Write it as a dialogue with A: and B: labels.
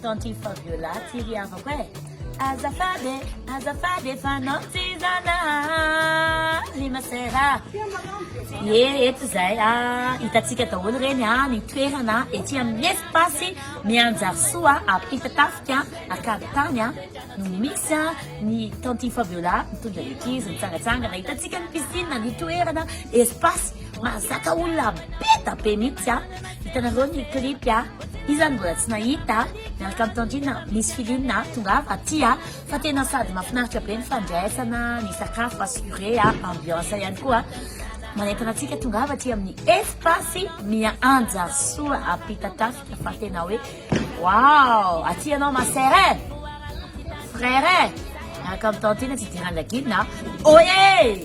A: Tanty Fabiola Tiriavako e. Azafady fanao ty zana limasera. Eto zay hitatsika daholo reny ny toerana ety amin'ny espasy mianjarisoa apita tafika akavitany no misy ny Tanty Fabiola mitondra lekizy mitsangatsangana. Hitatsika ny piscine ny toerana espasy mazaka olona beta be mihitsy hitanareo ny clip izany mbola tsy nahita miaraka amin'ny Tandrina misy film tongava aty fa tena sady mahafinaritra be ny fandraisana ny sakafo assuré ambiance ihany koa manentana antsika tongava aty amin'ny espasy mianjarisoa apita tafika fa tena hoe wow aty ianao ma sœur frère miaraka amin'ny Tandrina tsy idirana gidina oye